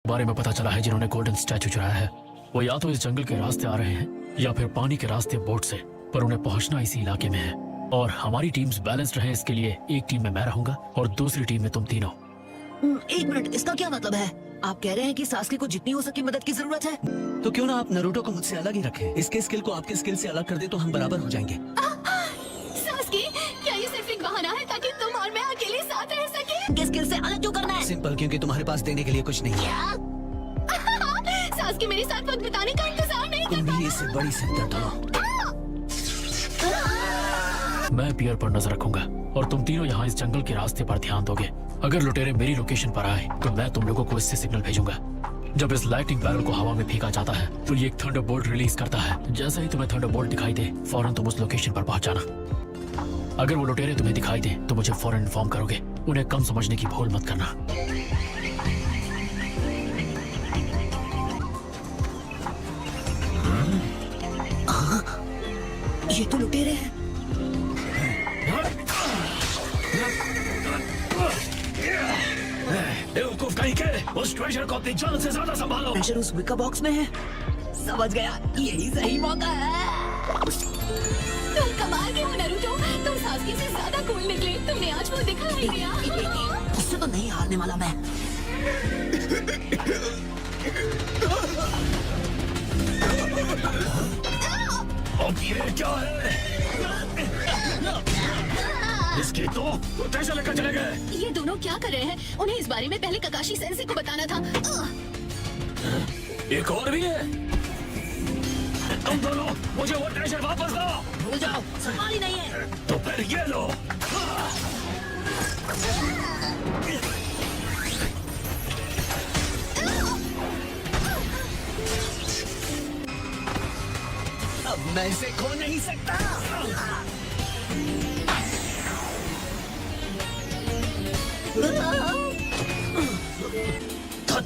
बारे में पता चला है जिन्होंने गोल्डन स्टैचू चुराया है वो या तो इस जंगल के रास्ते आ रहे हैं या फिर पानी के रास्ते बोट से, पर उन्हें पहुंचना इसी इलाके में है। और हमारी टीम्स बैलेंस्ड रहे इसके लिए एक टीम में मैं रहूंगा और दूसरी टीम में तुम तीनों। एक मिनट, इसका क्या मतलब है? आप कह रहे हैं कि सास्के को जितनी हो सके मदद की जरूरत है? तो क्यों ना आप नारुतो को मुझसे अलग ही रखें। इसके स्किल को आपके स्किल से अलग कर दे तो हम बराबर हो जाएंगे। सास्के, क्या ये सिर्फ एक बहाना है ताकि तुम और मैं अकेले साथ रह सके? किस स्किल से अलग क्यों करना है? सिंपल, क्योंकि तुम्हारे पास देने के लिए कुछ नहीं है। सास्के मेरे साथ वक्त बिताने का इंतजार नहीं तुम कर भी इससे बड़ी सिरदर्द हो। मैं पियर पर नजर रखूंगा और तुम तीनों यहाँ इस जंगल के रास्ते पर ध्यान दोगे। अगर लुटेरे मेरी लोकेशन पर आए तो मैं तुम लोगों को इससे सिग्नल भेजूंगा। जब इस लाइटिंग बैरल को हवा में फेंका जाता है तो ये एक थंडरबोल्ट रिलीज करता है। जैसे ही तुम्हें थंडरबोल्ट दिखाई दे फौरन तुम उस लोकेशन पर पहुंच जाना। अगर वो लुटेरे तुम्हें दिखाई दे तो मुझे फौरन इन्फॉर्म करोगे। उन्हें कम समझने की भूल मत करना। ये तो लुटेरे हैं। बेवकूफ कहीं के, उस ट्रेजर को अपनी जान से ज्यादा संभालो। ट्रेजर उस विका बॉक्स में है। समझ गया, यही सही मौका है। तुम कमाल के हो नारुतो, तुम सास्के से ज्यादा कूल निकले। तुमने आज वो दिखा ही दिया। उससे तो नहीं हारने वाला मैं। अब ये क्या है? इसकी तो ट्रेजर लेकर चले गए। ये दोनों क्या कर रहे हैं? उन्हें इस बारे में पहले ककाशी सेंसे को बताना था। एक और भी है। तुम दोनों मुझे वो ट्रेजर वापस दो। भूल जाओ, सवाल ही नहीं है। तो फिर ये लो। अब मैं इसे खो नहीं सकता।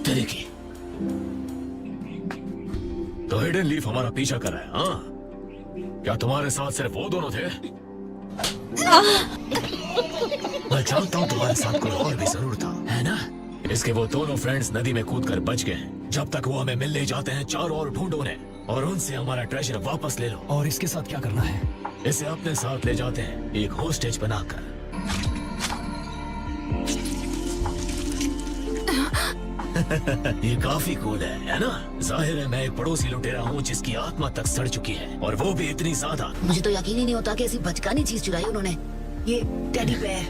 तेरे की तो हिडन लीफ हमारा पीछा कर रहा है। हाँ, क्या तुम्हारे साथ सिर्फ वो दोनों थे? मैं जानता हूँ तुम्हारे साथ कोई और भी जरूर था, है ना? इसके वो दोनों फ्रेंड्स नदी में कूदकर बच गए। जब तक वो हमें मिलने जाते हैं चारों ओर ढूंढो उन्हें और उनसे हमारा ट्रेजर वापस ले लो। और इसके साथ क्या करना है? इसे अपने साथ ले जाते हैं एक होस्टेज बनाकर। ये काफी कूल है ना? जाहिर है मैं एक पड़ोसी लुटेरा हूँ जिसकी आत्मा तक सड़ चुकी है और वो भी इतनी ज्यादा। मुझे तो यकीन ही नहीं होता कि ऐसी बचकानी चीज चुराई उन्होंने। ये टेडी बेयर।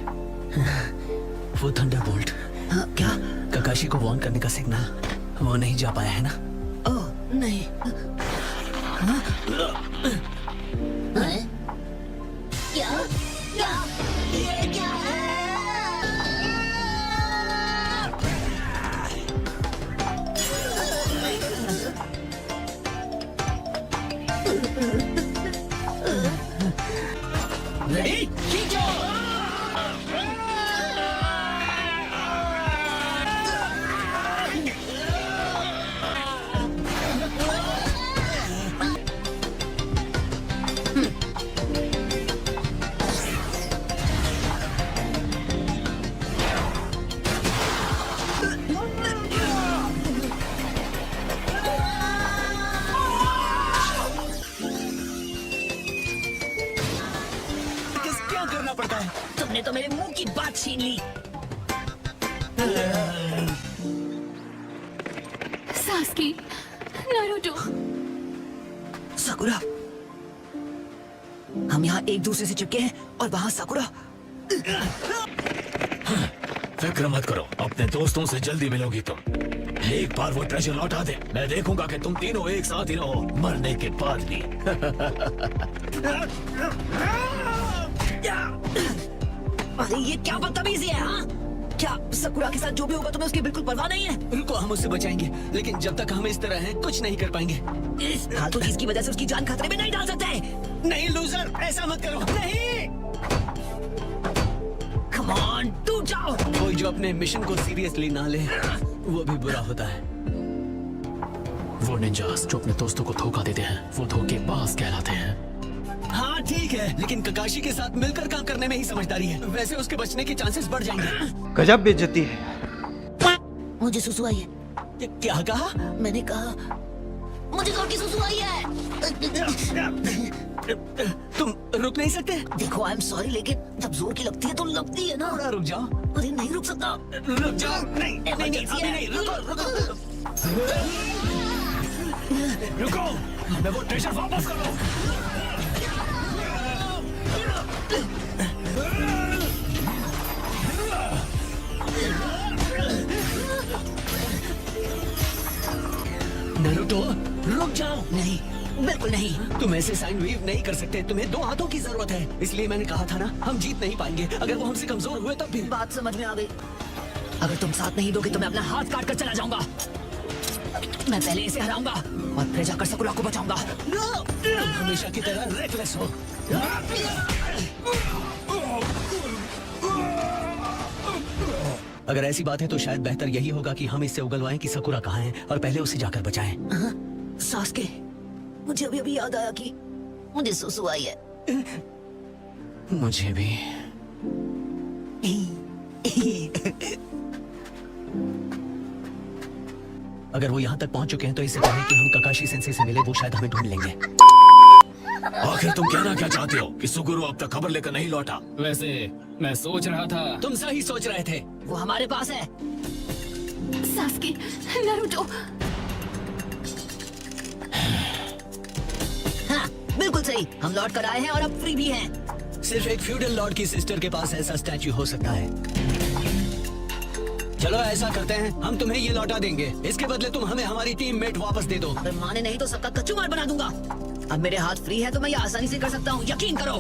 वो थंडरबोल्ट। हाँ, क्या? ककाशी को वार्न करने का सिग्नल वो नहीं जा पाया है ना? ओह नहीं। हाँ? हैं? क्या? क्या? ये क्या है? रेडी? खींचो! क्या करना पड़ता है? तुमने तो मेरे मुंह की बात छीन ली। सास्के, नारुतो, साकुरा, हम यहाँ एक दूसरे से चिपके हैं और वहाँ साकुरा। फिक्र मत करो, अपने दोस्तों से जल्दी मिलोगी तुम। एक बार वो ट्रेजर लौटा दे, मैं देखूंगा कि तुम तीनों एक साथ ही रहो मरने के बाद भी। अरे ये क्या बदतमीजी है? हाँ? क्या साकुरा के साथ जो भी होगा तुम्हें उसकी बिल्कुल परवाह नहीं है? रुको, हम उससे बचाएंगे, लेकिन जब तक हम इस तरह हैं कुछ नहीं कर पाएंगे। इस फालतू चीज की वजह से उसकी जान खतरे में नहीं डाल सकते। नहीं लूजर, ऐसा मत करो। नहीं, कम ऑन, टूट जाओ। कोई जो अपने मिशन को सीरियसली ना ले वो भी बुरा होता है। वो निंजास जो अपने दोस्तों को धोखा देते हैं वो धोखेबाज कहलाते हैं। हाँ ठीक है, लेकिन ककाशी के साथ मिलकर काम करने में ही समझदारी है। वैसे उसके बचने के चांसेस बढ़ जाएंगे। गजब बेइज्जती है। मुझे सुसु आई है। क्या कहा? मैंने कहा मुझे जोर की सुसु आई है। तुम रुक नहीं सकते? देखो आई एम सॉरी, लेकिन जब जोर की लगती है तो लगती है ना। थोड़ा रुक जाओ। अरे नहीं रुक सकता। रुक जाओ। नहीं, अभी नहीं, रुको। रुको, मैं वो ट्रेजर वापस कर लो। नारुतो, रुक जाओ। नहीं, बिल्कुल नहीं। तुम ऐसे साइन वेव नहीं कर सकते। तुम्हें 2 हाथों की जरूरत है। इसलिए मैंने कहा था ना, हम जीत नहीं पाएंगे। अगर वो हमसे कमजोर हुए तब भी। बात समझ में आ गई। अगर तुम साथ नहीं दोगे तो मैं अपना हाथ काट कर चला जाऊंगा। मैं पहले इसे हराऊंगा और फिर जाकर सकुरा को बचाऊंगा। तुम हमेशा की तरह रेकलेस हो। अगर ऐसी बात है तो शायद बेहतर यही होगा कि हम इससे उगलवाएं कि सकुरा कहाँ है और पहले उसे जाकर बचाएं। सास्के, मुझे अभी अभी याद आया कि मुझे सुसु आई है। मुझे भी। अगर वो यहाँ तक पहुँच चुके हैं तो इससे पहले कि हम ककाशी सेंसे से मिले वो शायद हमें ढूंढ लेंगे। आखिर तुम कहना क्या चाहते हो कि सुगुरु अब तक खबर लेकर नहीं लौटा? वैसे मैं सोच रहा था। तुम सही सोच रहे थे। वो हमारे पास है। सास्के, नारुतो, हाँ, बिल्कुल सही। हम लौट कर आए हैं और अब फ्री भी हैं। सिर्फ एक फ्यूडल लॉर्ड की सिस्टर के पास ऐसा स्टैच्यू हो सकता है। चलो ऐसा करते हैं, हम तुम्हें ये लौटा देंगे। इसके बदले तुम हमें हमारी टीममेट वापस दे दो। अगर माने नहीं तो सबका कच्चूमार बना दूंगा। अब मेरे हाथ फ्री है तो मैं ये आसानी से कर सकता हूँ, यकीन करो।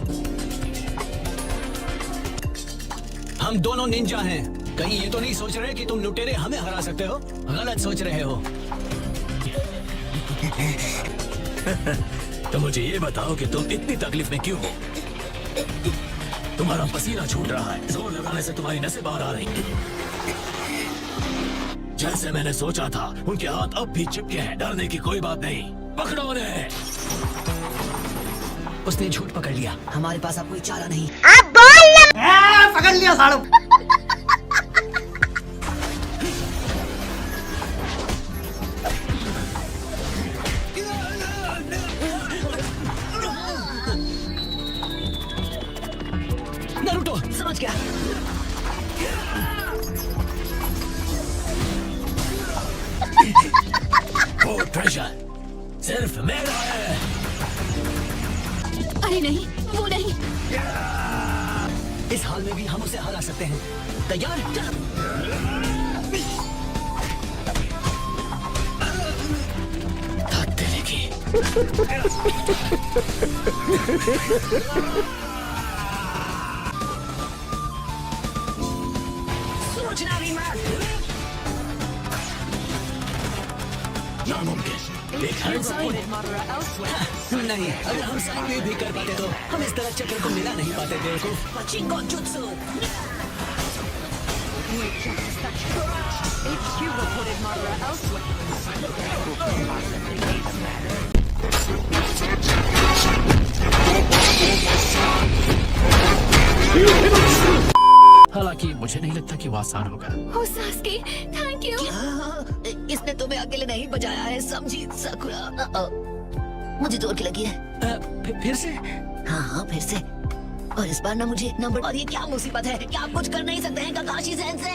हम दोनों निंजा हैं। कहीं ये तो नहीं सोच रहे कि तुम लुटेरे हमें हरा सकते हो? गलत सोच रहे हो। तो मुझे ये बताओ कि तुम इतनी तकलीफ में क्यों हो? तुम्हारा पसीना छूट रहा है, जोर लगाने से तुम्हारी नसें बाहर आ रही हैं। जैसे मैंने सोचा था, उनके हाथ अब भी चिपके हैं। डरने की कोई बात नहीं, पकड़ो उन्हें। उसने झूठ पकड़ लिया। हमारे पास अब कोई चारा नहीं। पकड़ लिया साड़ू। नारुतो, समझ गया। वो ट्रेजर सिर्फ मेरा है। अरे नहीं, वो नहीं। इस हाल में भी हम उसे हरा सकते हैं। तैयार? धक देने की। सोचना भी मत। नामुमकिन। एक हैंड्स अप। नहीं, अगर हम साइन वेव भी कर पाते तो हम इस तरह चक्र को मिला नहीं पाते। बेवकूफ। पचिंको जुत्सु। हालांकि मुझे नहीं लगता कि वो आसान होगा। हो सास्के, थैंक यू। इसने तुम्हें अकेले नहीं बचाया है, समझी साकुरा। मुझे जोर की लगी है। फिर से? हाँ, फिर से। और इस बार ना मुझे नंबर। और ये क्या मुसीबत है कि आप कुछ कर नहीं सकते हैं ककाशी सेंसे।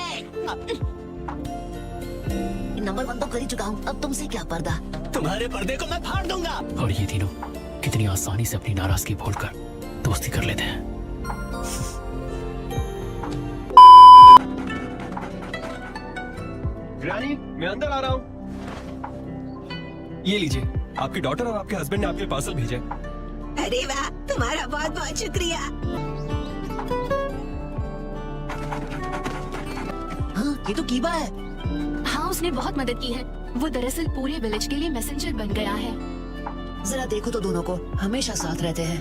नंबर 1 तो कर ही चुका हूँ, अब तुमसे क्या पर्दा। तुम्हारे पर्दे को मैं फाड़ दूंगा। और ये तीनों कितनी आसानी से अपनी नाराजगी भूलकर दोस्ती कर लेते हैं। ग्रैनी, मैं अंदर आ रहा हूँ। ये लीजिए, आपकी डॉटर और आपके हस्बैंड ने आपके पार्सल भेजा है। अरे वाह, तुम्हारा बहुत बहुत शुक्रिया। हाँ, ये तो कीबा है। हाँ, उसने बहुत मदद की है। वो दरअसल पूरे विलेज के लिए मैसेंजर बन गया है। जरा देखो तो दोनों को हमेशा साथ रहते हैं।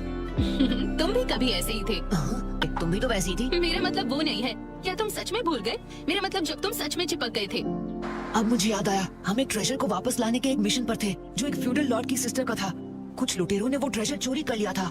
तुम भी कभी ऐसे ही थे। हाँ, तुम भी तो वैसी ही थी। मेरा मतलब वो नहीं है। क्या तुम सच में भूल गए? मेरा मतलब जब तुम सच में चिपक गए थे। अब मुझे याद आया, हम एक ट्रेजर को वापस लाने के एक मिशन पर थे जो एक फ्यूडल लॉर्ड की सिस्टर का था। कुछ लुटेरों ने वो ट्रेजर चोरी कर लिया था